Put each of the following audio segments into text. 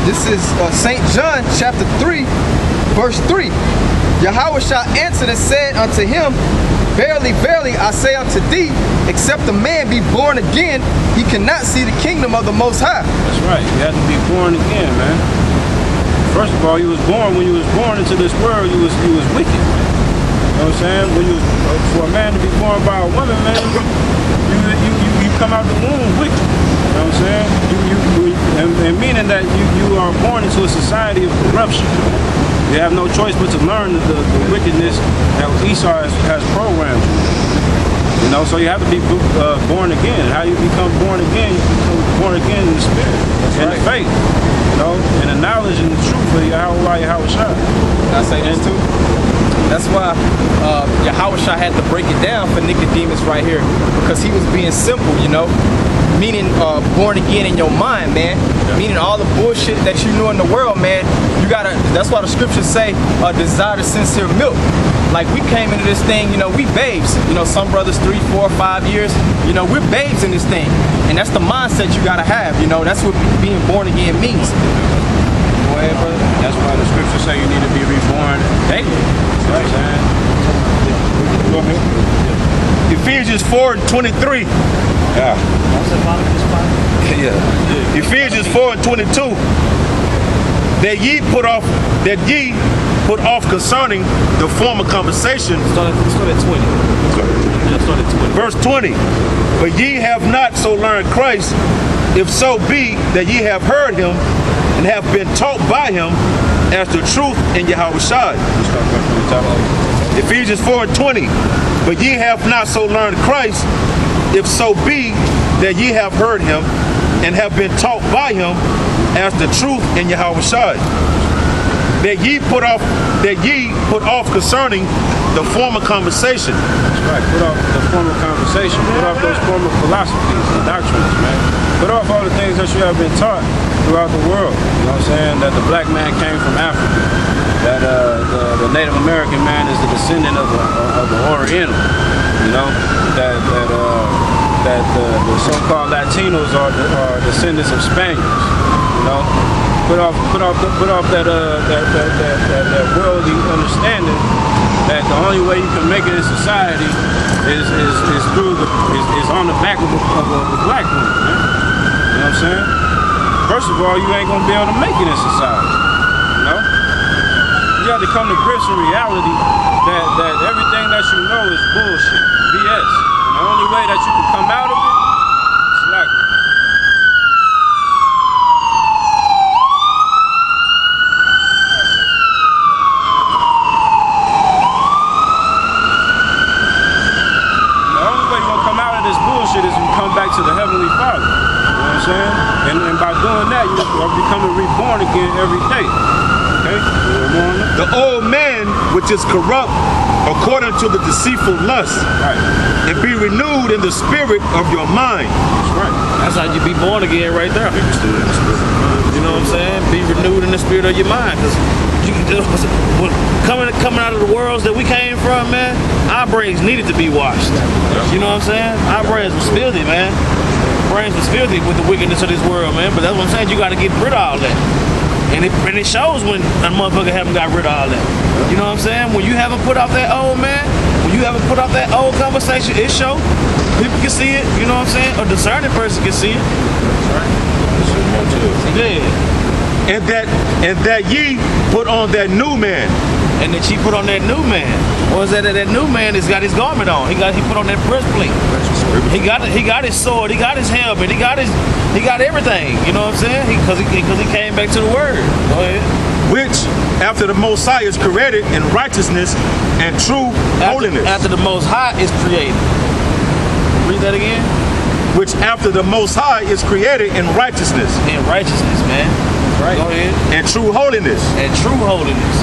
This is St. John chapter 3, verse 3. Yahushua answered and said unto him, Verily, verily, I say unto thee, except a man be born again, he cannot see the kingdom of the Most High. That's right. You have to be born again, man. First of all, you was born. When you was born into this world, you was wicked, man. You know what I'm saying? When for a man to be born by a woman, man, you come out the womb wicked. You know what I'm saying? And meaning that you are born into a society of corruption. You have no choice but to learn the wickedness that Esau has programmed you. You know, so you have to be born again. How you become born again? You become born again in the spirit, in the faith, you know, in the knowledge and the truth of Yahushua. Can I say this too? That's why Yahushua had to break it down for Nicodemus right here, because he was being simple, you know. Meaning born again in your mind, man. Yeah. Meaning all the bullshit that you know in the world, man. You gotta. That's why the scriptures say, desire the sincere milk. Like we came into this thing, you know, we babes. You know, some brothers 3, 4, 5 years. You know, we're babes in this thing, and that's the mindset you gotta have. You know, that's what being born again means. Go ahead, brother. That's why the scriptures say you need to be reborn daily. Right, man. Go ahead. Ephesians 4:23. Yeah. Yeah. Ephesians 4:22. That ye put off concerning the former conversation. Start at 20. Start at 20. Verse 20. But ye have not so learned Christ, if so be that ye have heard him and have been taught by him as the truth in Yahushua. Ephesians 4:20. But ye have not so learned Christ, if so be that ye have heard him and have been taught by him as the truth in Yahushua. That ye put off concerning the former conversation. That's right. Put off the former conversation. Put off those former philosophies and doctrines, man. Put off all the things that you have been taught throughout the world. You know what I'm saying? That the black man came from Africa. That the Native American man is the descendant of the Oriental. You know? That the so-called Latinos are descendants of Spaniards. You know? Put off that worldly understanding that the only way you can make it in society is on the back of a black woman, man. You know what I'm saying? First of all, you ain't gonna be able to make it in society. You know? You have to come to grips with reality that everything that you know is bullshit, BS. And the only way that you can come out of it is like bullshit is you come back to the Heavenly Father. You know what I'm saying? And by doing that, you are becoming reborn again every day. Okay? The old man, which is corrupt according to the deceitful lust, right, and be renewed in the spirit of your mind. That's right. That's how you be born again right there. You know what I'm saying? Be renewed in the spirit of your mind. Because coming out of the worlds that we came from, man, our brains needed to be washed. You know what I'm saying? Our brains was filthy, man. Brains was filthy with the wickedness of this world, man. But that's what I'm saying. You got to get rid of all that. And it shows when a motherfucker haven't got rid of all that. You know what I'm saying? When you haven't put off that old man, when you haven't put off that old conversation, it shows. People can see it. You know what I'm saying? A discerning person can see it. Yeah. And that ye put on that new man. And that she put on that new man. Or is that new man has got his garment on? He put on that breastplate. He got his sword. He got his helmet. He got everything. You know what I'm saying? Because he came back to the word. Go ahead. Which after the Most High is created in righteousness and true holiness. After the Most High is created. Read that again. Which after the Most High is created in righteousness. In righteousness, man. Right. Go ahead. And true holiness. And true holiness.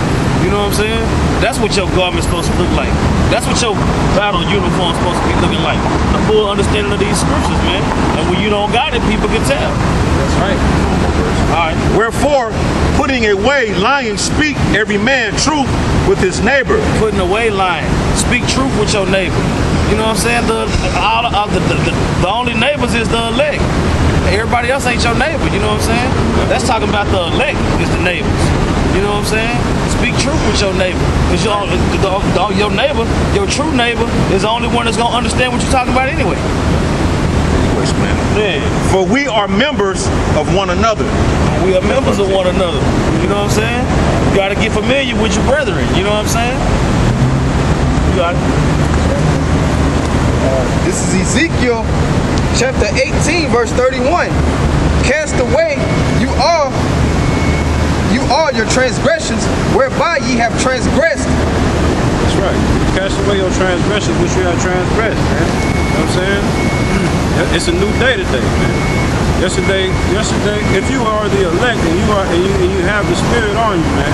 You know what I'm saying? That's what your garment's supposed to look like. That's what your battle uniform's supposed to be looking like. A full understanding of these scriptures, man. And when you don't got it, people can tell. That's right. All right. Wherefore, putting away lying, speak every man truth with his neighbor. Putting away lying. Speak truth with your neighbor. You know what I'm saying? The only neighbors is the elect. Everybody else ain't your neighbor, you know what I'm saying? That's talking about the elect is the neighbors. You know what I'm saying? Speak truth with your neighbor. Because your neighbor, your true neighbor, is the only one that's going to understand what you're talking about anyway. Anyways, man. Yeah. For we are members of one another. We are members of one another. You know what I'm saying? You got to get familiar with your brethren. You know what I'm saying? You got it. This is Ezekiel chapter 18, verse 31. Cast away you all your transgressions, whereby ye have transgressed. That's right. Cast away your transgressions, which you have transgressed, man. You know what I'm saying? It's a new day today, man. Yesterday, if you are the elect and you have the Spirit on you, man,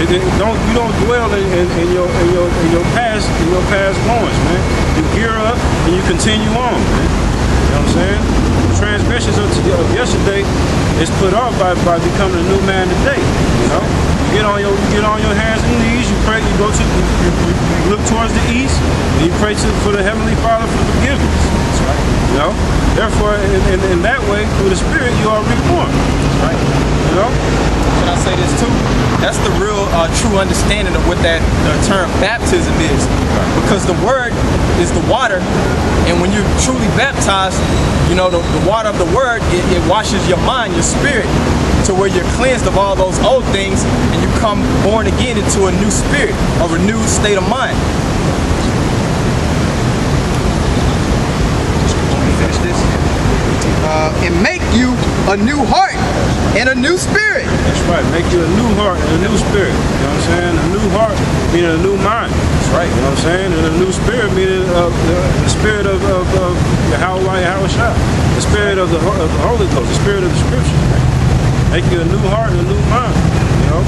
you don't dwell in your past goings, man. You gear up and you continue on, man. You know what I'm saying? The transgressions of yesterday is put off by becoming a new man today. You know, you get on your hands and knees. You pray. You look towards the east and you pray for the Heavenly Father for forgiveness. That's right. You know. Therefore, in that way, through the Spirit, you are reborn. That's right. You know. Can I say this too? That's the real true understanding of what the term baptism is. Because the word is the water, and when you're truly baptized, you know, the water of the word, it washes your mind, your spirit, to where you're cleansed of all those old things, and you come born again into a new spirit, a renewed state of mind. Finish this. And make you a new heart and a new spirit. That's right. Make you a new heart and a new spirit. You know what I'm saying? A new heart meaning a new mind. That's right. You know what I'm saying? And a new spirit meaning the spirit of Yahushua, the spirit of the Holy Ghost, the spirit of the Scriptures. Right? Make you a new heart and a new mind. You know?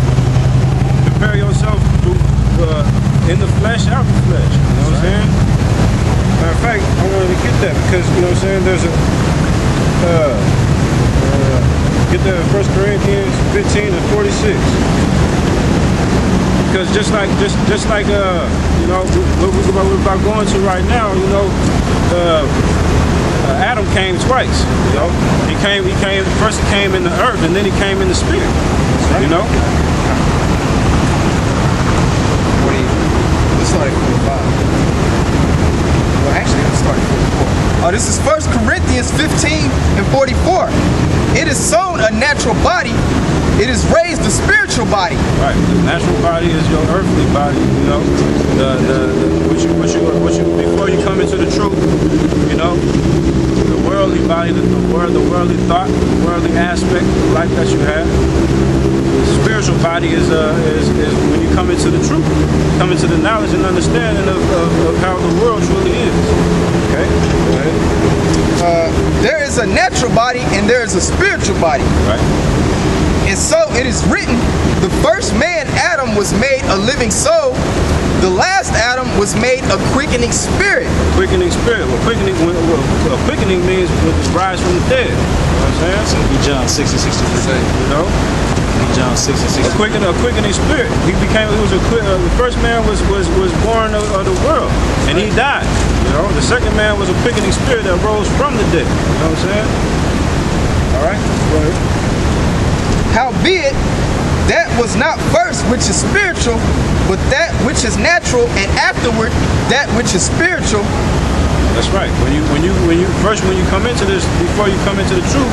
Prepare yourself in the flesh, out the flesh. You know what I'm saying? Matter of fact, I wanted to get that because, you know what I'm saying, there's a get that in 1 Corinthians 15 and 46. Because just like you know, what we're about going to right now, you know, Adam came twice. You know, he came first. He came in the earth, and then he came in the spirit. You know. Let's start at 45. Well, actually, let's start at 44. This is 1 Corinthians 15 and 44. It is sown a natural body, it is raised a spiritual body. Right. The natural body is your earthly body, you know. What you before you come into the truth, you know. The worldly body, the worldly thought, the worldly aspect of life that you have. The spiritual body is when you come into the truth, come into the knowledge and understanding of how the world truly is. Okay? Go ahead. There is a natural body and there is a spiritual body. Right. And so it is written, the first man, Adam, was made a living soul. The last Adam was made a quickening spirit. Quickening spirit. Well, quickening means rise from the dead. You know what I'm saying? John 6 and 63. You know? John 6 and 63. A quickening spirit. The first man was born of the world, and he died. You know, the second man was a quickening spirit that rose from the dead. You know what I'm saying? All right. Go ahead. Howbeit, that was not first which is spiritual, but that which is natural, and afterward that which is spiritual. That's right. When you come into this, before you come into the truth,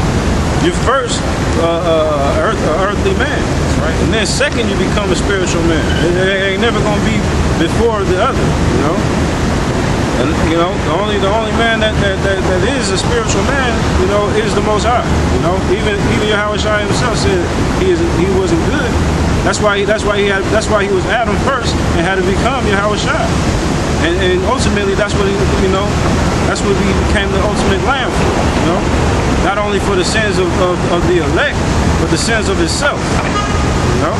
you're first earthly man. That's right. And then second, you become a spiritual man. It ain't never gonna be before the other. You know. And you know, the only man that is a spiritual man, you know, is the Most High. You know, even Yahushua himself said he wasn't good. That's why he was Adam first and had to become Yahushua. And ultimately, that's what he became the ultimate lamb for. You know, not only for the sins of the elect, but the sins of himself. You know.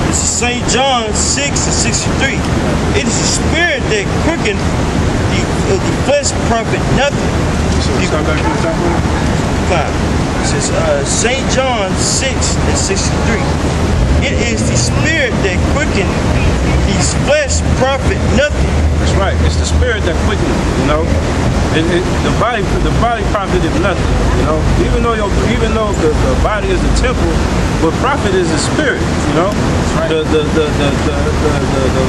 This is St. John 6 and 63. It is the spirit that quickens the flesh profit nothing. So you start back to the top one? It says St. John 6 and 63. It is the spirit that quickeneth. His flesh profit nothing. That's right. It's the spirit that quickens, you know. The body profited nothing, you know. Even though the body is the temple, but profit is the spirit, you know. Right. The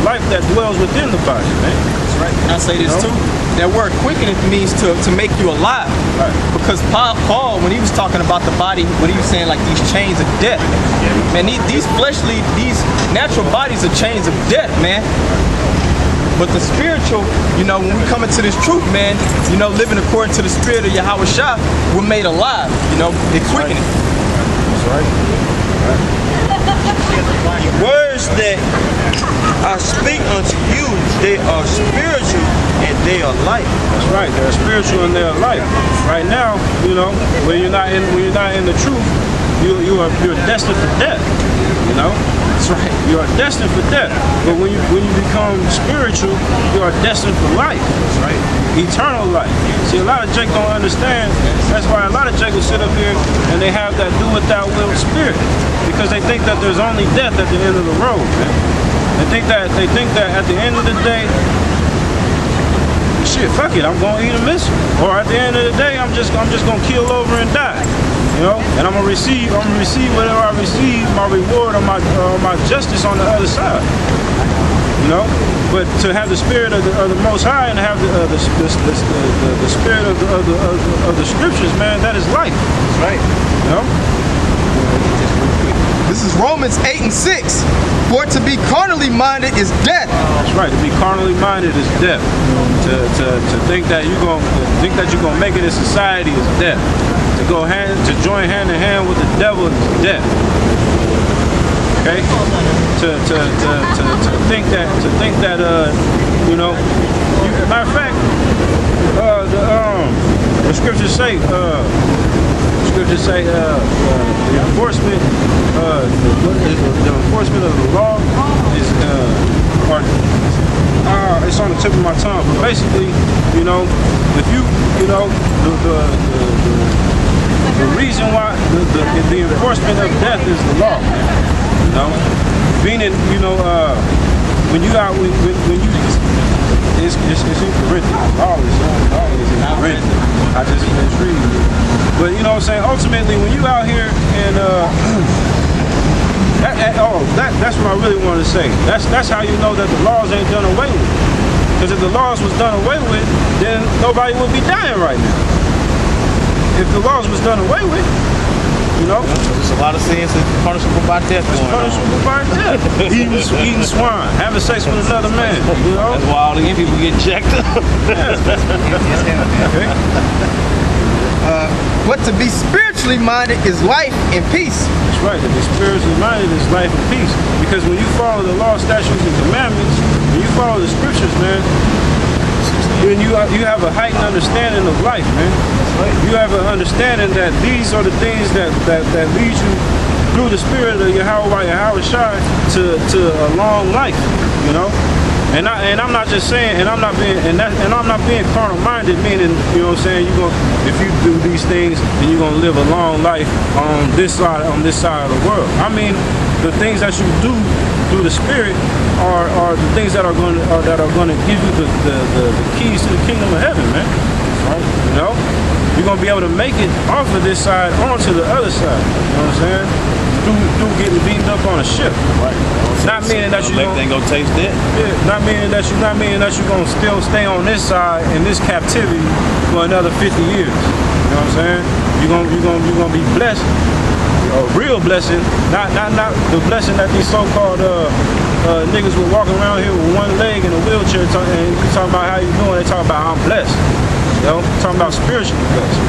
life that dwells within the body, man. That's right. And I say this too. That word quickeneth means to make you alive. Right. Because Paul, when he was talking about the body, when he was saying like these chains of death, man, these natural bodies are chains of death, man. But the spiritual, you know, when we come into this truth, man, you know, living according to the spirit of Yahweh Shah, we're made alive, you know, it quickeneth. That's right. The words that I speak unto you, they are spiritual and they are life. That's right. They're spiritual and they're life. Right now, you know, when you're not in the truth, you're destined for death. You know. That's right. You are destined for death. But when you become spiritual, you are destined for life. That's right. Eternal life. See, a lot of Jake don't understand. That's why a lot of Jake will sit up here and they have that do what thou wilt spirit. Because they think that there's only death at the end of the road, man. They think that at the end of the day, shit, fuck it, I'm gonna eat a missile. Or at the end of the day, I'm just gonna kill over and die. You know, and I'm gonna receive whatever I receive, my reward or my justice on the other side. You know, but to have the spirit of the Most High and have the spirit of the scriptures, man, that is life. That's right. You know. This is Romans 8:6. For to be carnally minded is death. That's right. To be carnally minded is death. To think that you're gonna make it in society is death. To join hand in hand with the devil is death. Okay. To think that you know. Matter of fact, the scriptures say. The enforcement of the law is it's on the tip of my tongue. But basically, you know, if you know the reason why the enforcement of death is the law, you know, meaning when you it's in Corinthians. Law is in Corinthians. I just finished reading it. But you know what I'm saying? Ultimately, when you out here and that's what I really want to say. That's how you know that the laws ain't done away with. Because if the laws was done away with, then nobody would be dying right now. If the laws was done away with, you know, There's a lot of sins that's punishable by death it's going on. punishable by death. Eating swine, having sex with another man. You know, That's why all these people get jacked up. okay. But to be spiritually minded is life and peace. That's right. To be spiritually minded is life and peace. Because when you follow the law, statutes, and commandments, when you follow the scriptures, man, then you have a heightened understanding of life, man. You have an understanding that these are the things that lead you through the spirit of Yahweh Shai to a long life, you know. And I'm not just saying, and I'm not being carnal minded, meaning, you know what I'm saying, if you do these things, then you're gonna live a long life on this side of the world. I mean, the things that you do through the spirit are the things that are gonna give you the keys to the kingdom of heaven, man. Right? You know? You're gonna be able to make it off of this side onto the other side. You know what I'm saying? Through getting beaten up on a ship. Right. Not meaning that They gonna taste it. yeah, not meaning that you're gonna still stay on this side in this captivity for another 50 years. You know what I'm saying? You're gonna be blessed. A real blessing, not the blessing that these so-called niggas were walking around here with one leg in a wheelchair and talking about how you doing. They talk about I'm blessed. You know, talking about spiritually blessed.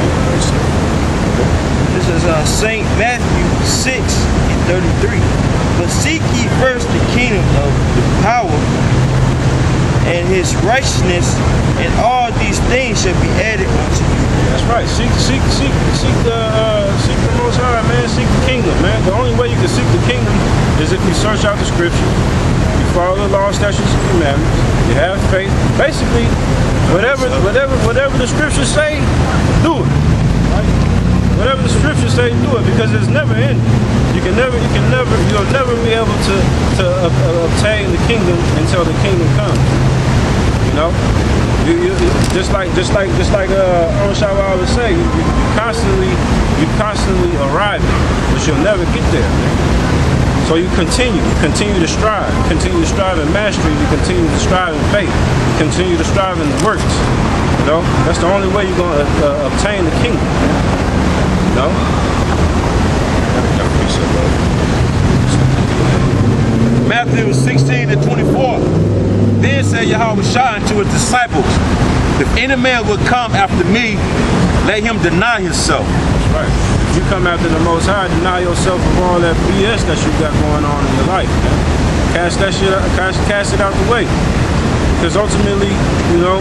This is St. Matthew 6:33. But seek ye first the kingdom of the power and his righteousness, and all these things shall be added unto you. That's right. Seek the Most High, man. Seek the kingdom, man. The only way you can seek the kingdom is if you search out the scripture, you follow the law, statutes, and commandments, you have faith. Basically, whatever the scriptures say, do it. Right? Whatever the scriptures say do it because it's never ending. You'll never be able to obtain the kingdom until the kingdom comes. You know, you just like Onshaba always say, you constantly arriving, but you'll never get there. Man. So you continue to strive in mastery, you continue to strive in faith, you continue to strive in the works. You know, that's the only way you're gonna obtain the kingdom. You know. Matthew 16:24. Then said Yahweh Shah unto his disciples, if any man would come after me, let him deny himself. That's right. If you come after the Most High, deny yourself of all that BS that you got going on in your life. Man. Cast that shit out, cast it out the way. Because ultimately, you know,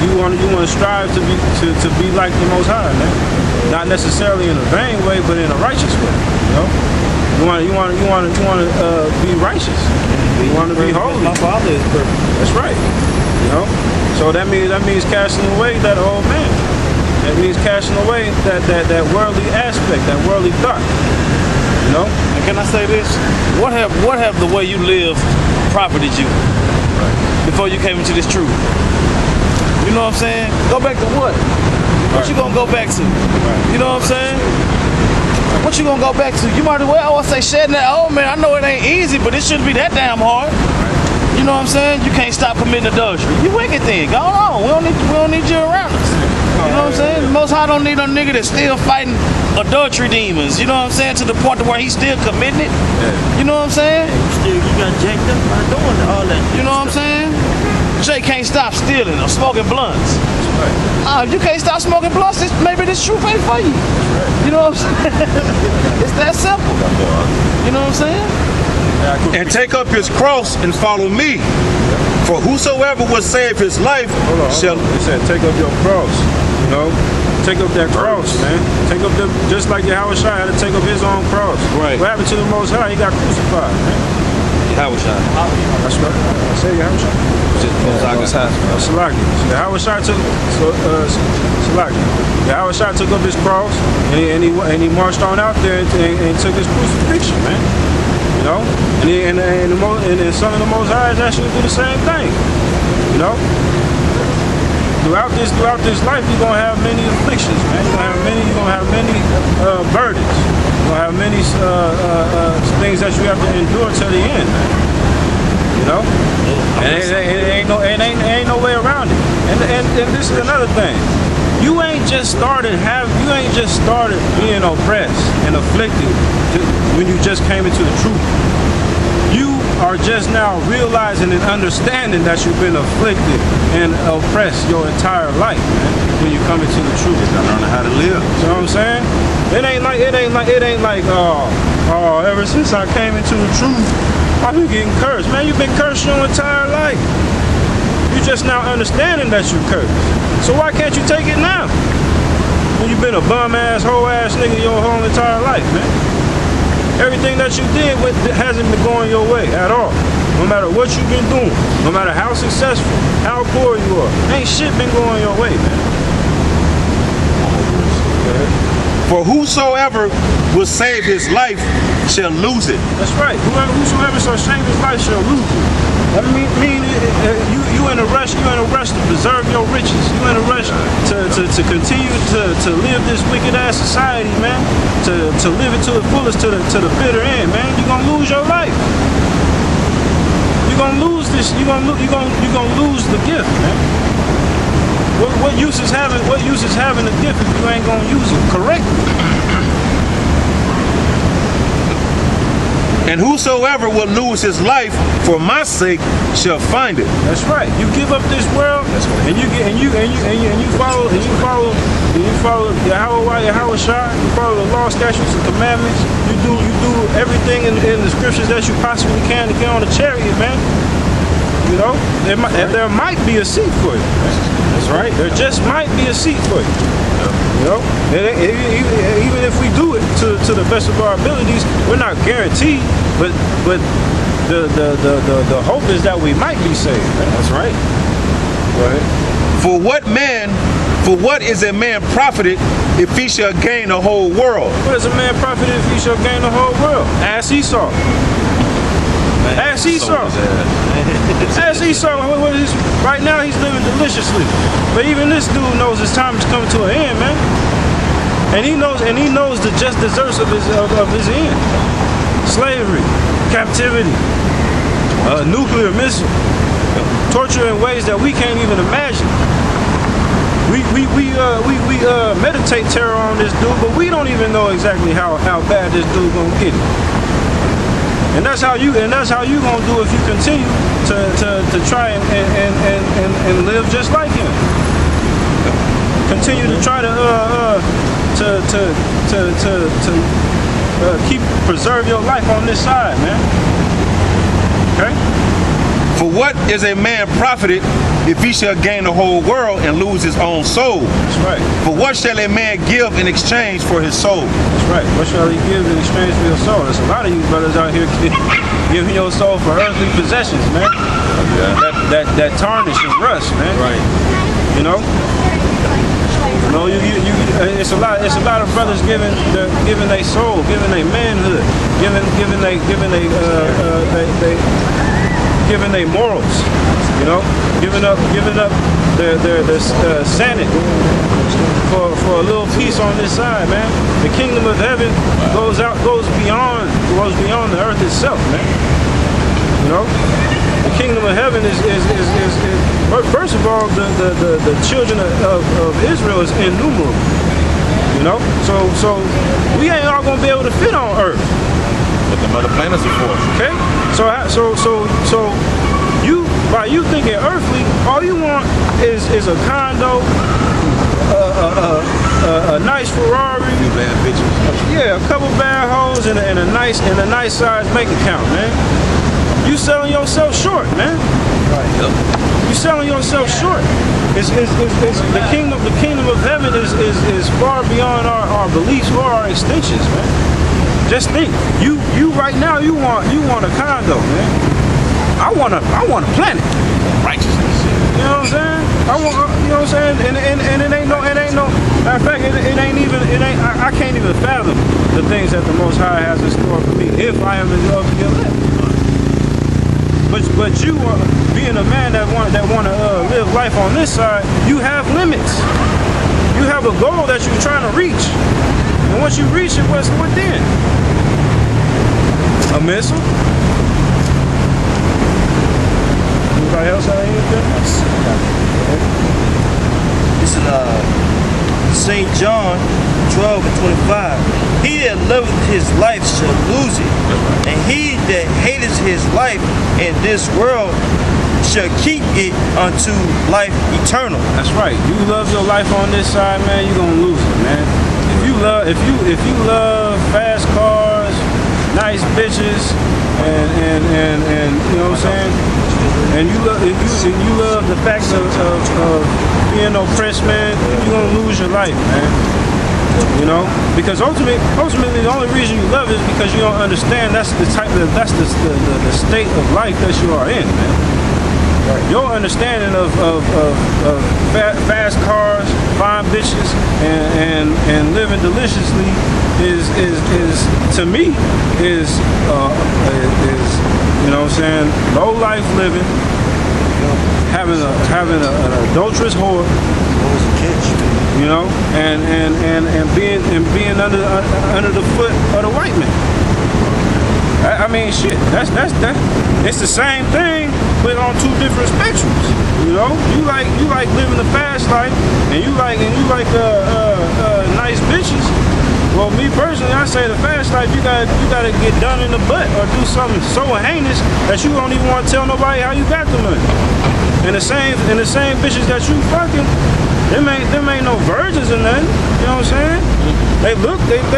you want to strive to be like the Most High, man. Not necessarily in a vain way, but in a righteous way. You know, you want to be righteous. You want to be holy. My Father is perfect. That's right. You know, so that means casting away that old man. That means casting away that worldly aspect, that worldly thought. You know. And can I say this? What have the way you live profited you before you came into this truth? You know what I'm saying? Go back to what? What you gonna go back to? You know what I'm saying? What you gonna go back to? You might as well say shedding that old man. I know it ain't easy, but it shouldn't be that damn hard. You know what I'm saying? You can't stop committing adultery. You wicked then. Go on. We don't need you around us. You know what I'm saying? The Most High don't need no nigga that's still fighting adultery demons. You know what I'm saying? To the point to where he's still committing it. You know what I'm saying? Still, you got jacked up by doing all that. You know what I'm saying? Jay can't stop stealing or smoking blunts. If you can't stop smoking blunts, maybe this truth ain't for you. You know what I'm saying? It's that simple. You know what I'm saying? And take up his cross and follow me. For whosoever will save his life shall. It said, take up your cross. You know, take up that cross, man. Take up just like Yahweh Shai had to take up his own cross. Right. What happened to the Most High? He got crucified, man. Yahweh Shai. That's right. I say Yahweh Shai. Salaki. Yahweh Shai took Salaki. Yahweh Shai took up his cross and he marched on out there and took his crucifixion, man. You know, and the Son of the Most High is actually do the same thing. You know, throughout this life, you're gonna have many afflictions, man. You're gonna have many burdens. You're gonna have many things that you have to endure till the end, man. You know, and it ain't no way around it. And this is another thing. You ain't just started being oppressed and afflicted when you just came into the truth. You are just now realizing and understanding that you've been afflicted and oppressed your entire life, man, when you come into the truth. I learn how to live. You know what I'm saying? It ain't like ever since I came into the truth, I've been getting cursed. Man, you've been cursed your entire life. You just now understanding that you cursed. So why can't you take it now? When you've been a bum-ass, hoe-ass nigga your whole entire life, man. Everything that you did hasn't been going your way at all. No matter what you've been doing, no matter how successful, how poor you are, ain't shit been going your way, man. For whosoever will save his life shall lose it. That's right. Whosoever shall save his life shall lose it. That mean you in a rush. You in a rush to preserve your riches. You in a rush to continue to live this wicked ass society, man. To live it to the fullest, to the bitter end, man. You're gonna lose your life. You're gonna lose this. You're gonna lose the gift, man. What use is having a gift if you ain't gonna use it correctly? And whosoever will lose his life for my sake shall find it. That's right. You give up this world, and you follow Yahweh Shai. You follow the law, statutes, and commandments. You do everything in the scriptures that you possibly can to get on the chariot, man. You know, there might be a seat for you. That's right. There just might be a seat for you. You know, even if we do it to the best of our abilities, we're not guaranteed. But the hope is that we might be saved. That's right. Go ahead. For what man For what is a man profited if he shall gain the whole world? What is a man profited if he shall gain the whole world? Ask Esau. Ask Esau. Ask Esau. Right now he's living deliciously, but even this dude knows his time is coming to an end, man. And he knows the just deserts of his end. Slavery, captivity, nuclear missile, torture in ways that we can't even imagine. We meditate terror on this dude, but we don't even know exactly how bad this dude gonna get it. And that's how you gonna do if you continue to try and live just like him. Continue to try to preserve your life on this side, man. Okay? For what is a man profited if he shall gain the whole world and lose his own soul? That's right. For what shall a man give in exchange for his soul? That's right. What shall he give in exchange for your soul? There's a lot of you brothers out here giving your soul for earthly possessions, man. Yeah. That tarnish and rust, man. Right. You know? No, it's a lot of brothers giving their soul, giving their manhood, giving their morals, you know, giving up their sanity for a little piece on this side, man. The kingdom of heaven goes beyond the earth itself, man. You know, the kingdom of heaven is first of all, the children of Israel is innumerable. You know, so we ain't all gonna be able to fit on earth. But the other planets are for us. Okay, so you, by you thinking earthly, all you want is a condo, a nice Ferrari, You bad bitches. yeah, a couple bad hoes, and a nice size bank account, man. You selling yourself short, man. You selling yourself short. It's the kingdom of heaven is far beyond our beliefs or our extensions, man. Just think, you right now you want a condo, man. I want a planet. Righteousness. You know what I'm saying? You know what I'm saying? And it ain't no. Matter of fact, I can't even fathom the things that the Most High has in store for me if I am in love to get left. But you being a man that want to live life on this side, you have limits. You have a goal that you're trying to reach. And once you reach it, what then? A missile? Anybody else have anything? This is St. John 12 and 25. He that loveth his life shall lose it, and he that hateth his life in this world shall keep it unto life eternal. That's right. You love your life on this side, man, you're gonna lose it, man. If you love fast cars, nice bitches, and you know what I'm saying, and you love the fact of being oppressed, man, you're gonna lose your life, man. You know, because ultimately, the only reason you love it is because you don't understand that's the state of life that you are in, man. Right. Your understanding of fast cars, fine bitches, and living deliciously is to me is you know what I'm saying, low life living, having an adulterous whore, you know, and being under the foot of the white man. I mean, shit. That's it's the same thing, but on two different spectrums. You know, you like living the fast life, and you like nice bitches. Well, me personally, I say the fast life, you gotta get done in the butt or do something so heinous that you don't even want to tell nobody how you got the money. And the same bitches that you fucking, them ain't no virgins or nothing. You know what I'm saying? They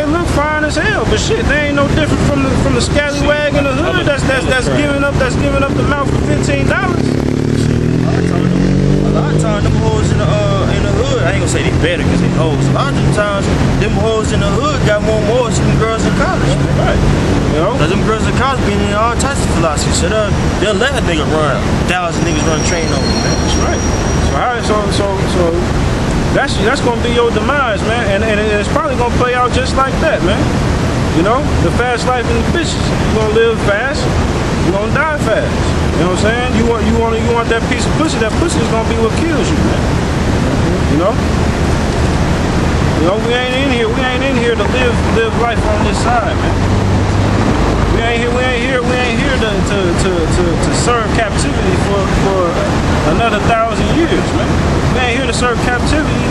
look fine as hell, but shit, they ain't no different from the scallywag in the hood that's giving up the mouth for $15. A lot of times, them hoes in the hood, I ain't gonna say they better because they hoes. A lot of times, them hoes in the hood got more morals than them girls in college. Right. You know? Cause them girls in college being in all types of philosophy, so they'll let a nigga run 1,000 niggas run train over them, man. That's right. So that's gonna be your demise, man. And it's probably gonna play out just like that, man. You know, the fast life in the bitches. You're gonna live fast, you're gonna die fast. You know what I'm saying? You want that piece of pussy. That pussy is gonna be what kills you, man. You know? We ain't in here to live life on this side, man. We ain't here to serve captivity for another 1,000 years, man. We ain't here to serve captivity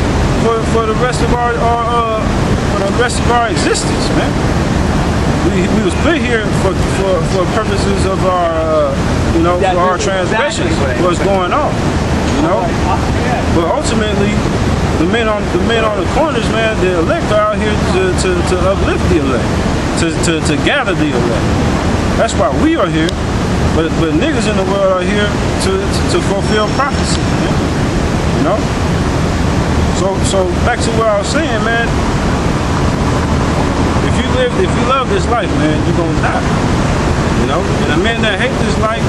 for the rest of our existence, man. We was put here for purposes of our for our transgressions. What's going on, you know? But ultimately, the men on the corners, man, the elect are out here to uplift the elect, to gather the elect. That's why we are here. But niggas in the world are here to fulfill prophecy, man. You know? So back to what I was saying, man. If you love this life, man, you're gonna die. You know? And the men that hate this life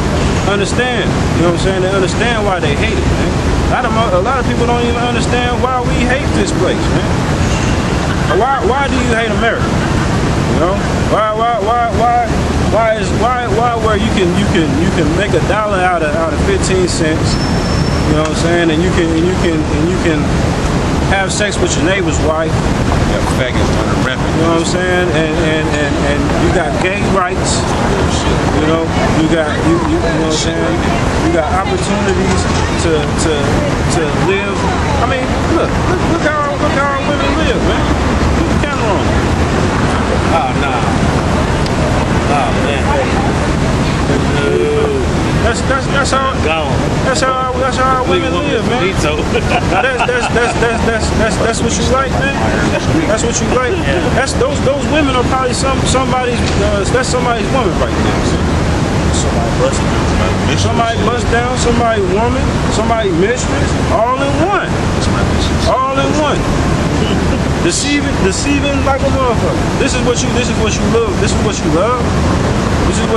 understand. You know what I'm saying? They understand why they hate it, man. A lot of people don't even understand why we hate this place, man. Why do you hate America? You know? Why where you can make $1 out of 15 cents, you know what I'm saying, and you can have sex with your neighbor's wife. Yeah, faggots running rampant. You know what I'm saying? And you got gay rights. You know, you know what I'm saying? You got opportunities to live. I mean, look how our women live, man. Put the camera on. Oh, nah. Oh, man. That's how our women live, man. Now that's what you like, man. That's what you like. That's those women are probably somebody's woman right there. Somebody bust down, somebody woman, somebody mistress, all in one. All in one. Deceiving like a motherfucker. This is what you love. This is what you love. This is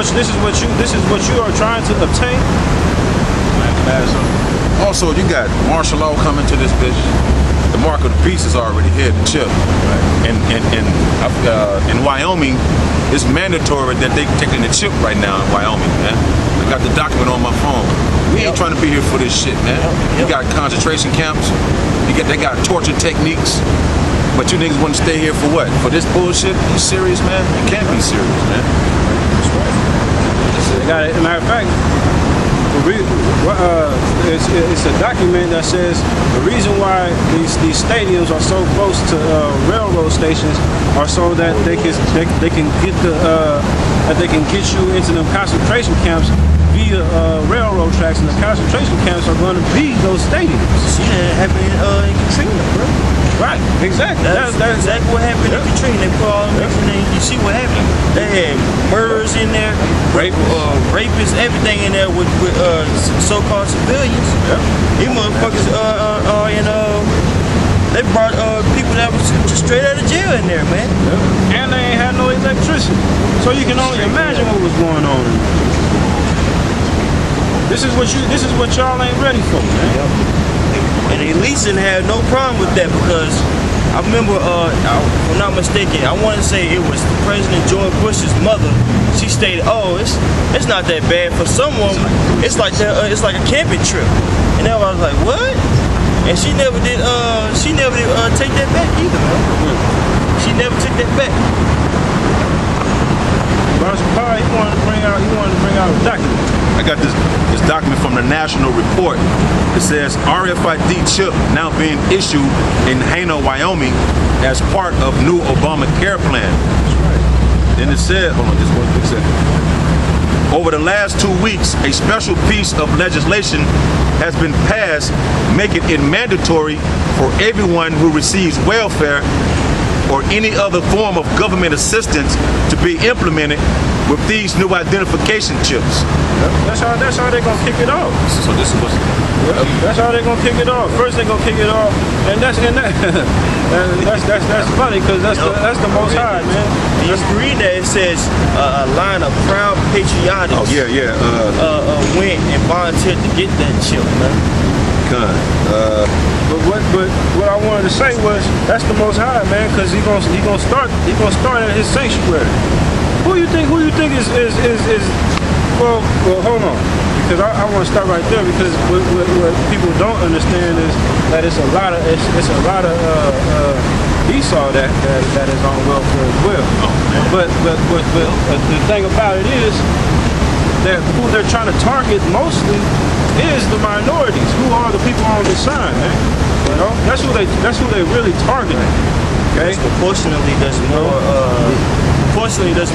what you are trying to obtain. Also, you got martial law coming to this bitch. The mark of the beast is already here, the chip. Right. In Wyoming, it's mandatory that they taking the chip right now in Wyoming, man. I got the document on my phone. We ain't trying to be here for this shit, man. You got concentration camps. They got torture techniques. But you niggas want to stay here for what? For this bullshit? You serious, man? You can't be serious, man. They got it. As a matter of fact, it's a document that says the reason why these stadiums are so close to railroad stations are so that they can get you into the concentration camps via railroad tracks, and the concentration camps are going to be those stadiums. See that happened in Katrina, bro. Right, exactly. That's exactly what happened in Katrina. They put all them and you see what happened. They had murderers in there, rapists, everything in there with so-called civilians. Yeah. These motherfuckers they brought people that was just straight out of jail in there, man. Yeah. And they ain't had no electricity, so you can only imagine what was going on. This is what y'all ain't ready for, man. And the elites didn't have no problem with that because I remember, if I'm not mistaken, I want to say it was President George Bush's mother. She stated, "Oh, it's not that bad for someone. It's like a camping trip." And I was like, "What?" And she never did take that back either, man. She never took that back. He wanted to bring out a document. I got this document from the National Report. It says RFID chip now being issued in Hano, Wyoming as part of new Obamacare plan. Then it said, hold on, just one quick second. Over the last 2 weeks, a special piece of legislation has been passed, making it mandatory for everyone who receives welfare or any other form of government assistance to be implemented with these new identification chips. That's how they're gonna kick it off. So this is what's... That's how they're gonna kick it off. First they're gonna kick it off, and that's funny because that's the Most High, man. You read that it says a line of proud patriotics. Oh yeah. Went and volunteered to get that chip, man. But what I wanted to say was that's the Most High, man, because he gonna start at his sanctuary. Who you think is well hold on, because I want to start right there, because what people don't understand is that it's a lot of Esau that is on welfare as well. But the thing about it is that who they're trying to target mostly is the minorities, who are the people on the side, man. You know, that's who they really targeting. Okay. Proportionally, there's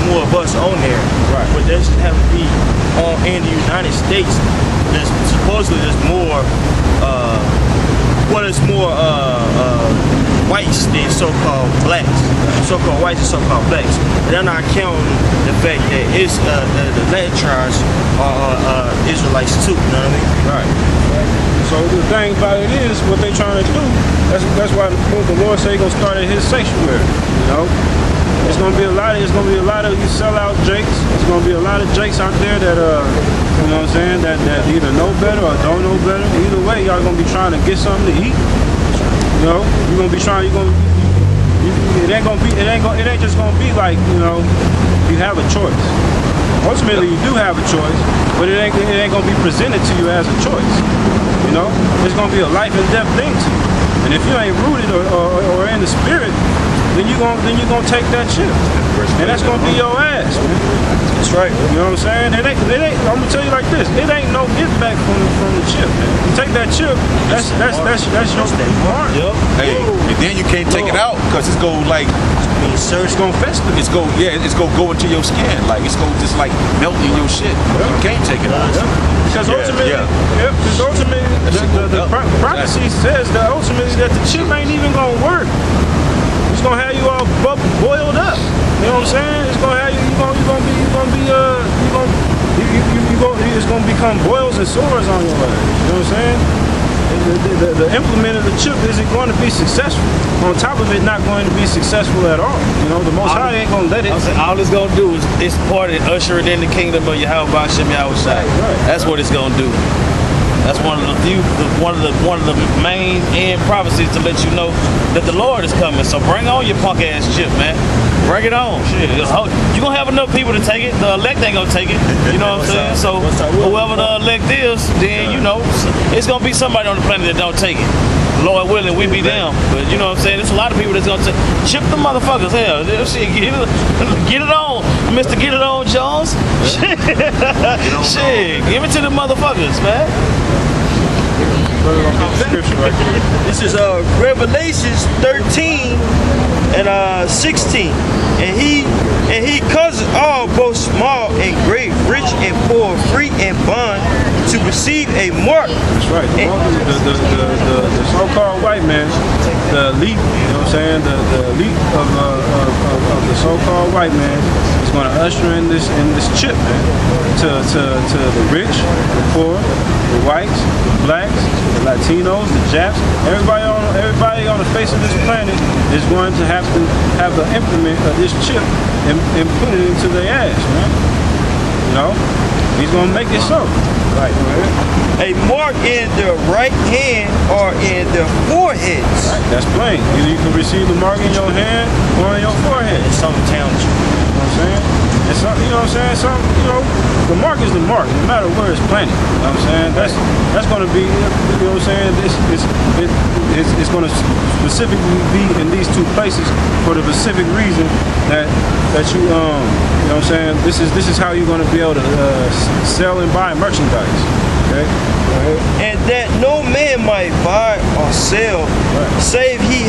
more of us on there. Right. But there should have to be in the United States. There's more. There's more whites than so-called blacks. So-called whites and so-called blacks. And they're not counting the fact that it's the Latrons are Israelites too. You know what I mean? Right. So the thing about it is, what they trying to do, that's why the Lord say He gonna start at His sanctuary. You know, it's gonna be a lot of you sellout jakes. It's gonna be a lot of jakes out there that you know what I'm saying, that either know better or don't know better. Either way, y'all gonna be trying to get something to eat. You know, it ain't just gonna be like, you know, you have a choice. Ultimately, you do have a choice, but it ain't gonna be presented to you as a choice. You know, it's gonna be a life and death thing to you. And if you ain't rooted or in the spirit, then you gonna take that chip, and that's gonna be your ass, man. That's right. You know what I'm saying? It ain't. I'm gonna tell you like this: it ain't no get back from the chip, man. You take that chip, that's your mark. Yep. Hey, and then you can't take it out because it's go like It's gonna fester. it's go into your skin, like it's go just like melt in your shit. You can't take it out. Because ultimately, That shit the go up. prophecy says that ultimately that the chip ain't even gonna work. It's gonna have you all boiled up. You know what I'm saying? It's gonna have you. It's gonna become boils and sores on your ass. You know what I'm saying? The implement of the chip isn't going to be successful. On top of it, not going to be successful at all. You know, the Most High ain't gonna let it. All it's gonna do is it's part of ushering in the kingdom of Yahweh Hashem Yahweh Shai. Right. That's what it's gonna do. That's one of the main end prophecies to let you know that the Lord is coming. So bring on your punk ass chip, man. Bring it on. Shit. You gonna have enough people to take it. The elect ain't gonna take it. You know what I'm saying? So whoever the elect is, then you know it's gonna be somebody on the planet that don't take it. Lord willing, we be them. But you know what I'm saying? There's a lot of people that's gonna say, chip the motherfuckers. Hell, shit, get it on, Mr. Get It On Jones. Shit, give it to the motherfuckers, man. Scripture right there. This is Revelations 13 and 16. And he causes all, both small and great, rich and poor, free and bond, to receive a mark. That's right. The so-called white man, the elite, you know what I'm saying? The elite of the so-called white man is going to usher in this chip, man, to the rich, the poor, the whites, the blacks, the Latinos, the Japs, everybody on the face of this planet is going to have the implement of this chip and put it into their ass, man. You know, he's gonna make it so. Right, man. A mark in the right hand or in the foreheads. Right, that's plain. Either you can receive the mark in your hand or in your forehead. In some towns. You know what I'm saying? And some, you know what I'm saying? The mark is the mark, no matter where it's planted. You know what I'm saying? That's going to be, you know what I'm saying? It's going to specifically be in these two places for the specific reason that you you know what I'm saying? This is how you're going to be able to sell and buy merchandise. Okay. And that no man might buy or sell, save he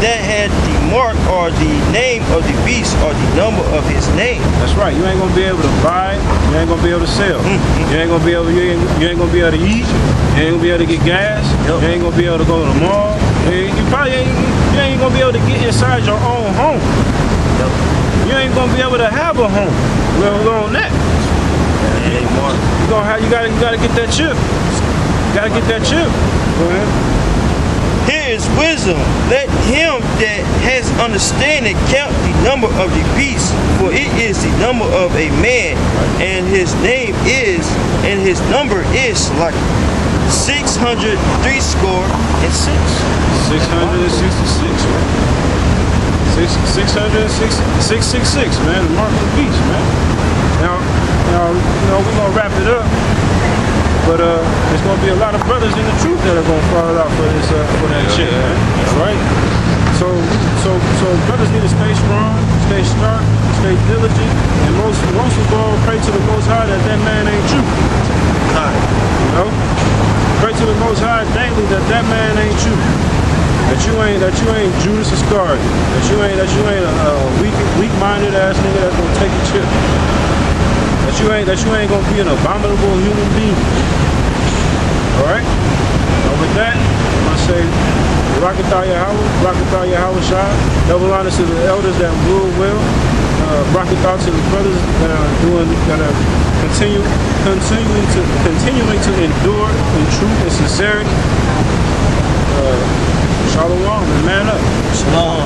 that had the mark or the name of the beast or the number of his name. That's right. You ain't gonna be able to buy. You ain't gonna be able to sell. You ain't gonna be able. You ain't gonna be able to eat. You ain't gonna be able to get gas. You ain't gonna be able to go to the mall. You probably ain't gonna be able to get inside your own home. You ain't gonna be able to have a home, let alone that. You gotta get that chip. You gotta get that chip. Go ahead. Here is wisdom. Let him that has understanding count the number of the beast, for it is the number of a man, and his number is like 600 threescore and six. 666, man. 666, man. The mark of the beast, man. Now, we're gonna wrap it up. But there's gonna be a lot of brothers in the truth that are gonna fall out for this for that shit, man. That's right. So brothers need to stay strong, stay sharp, stay diligent, and most of all pray to the Most High that man ain't you. You know, pray to the Most High daily that man ain't you. That you ain't Judas Iscariot. That you ain't a weak-minded ass nigga that's gonna take a chip. That you ain't gonna be an abominable human being. Alright? With that, I'm gonna say Barakatah Yahweh Shai. Double honors to the elders that rule well. Barakatah to the brothers that are continuing to endure in truth and sincerity. Shalom and man up. Shalom.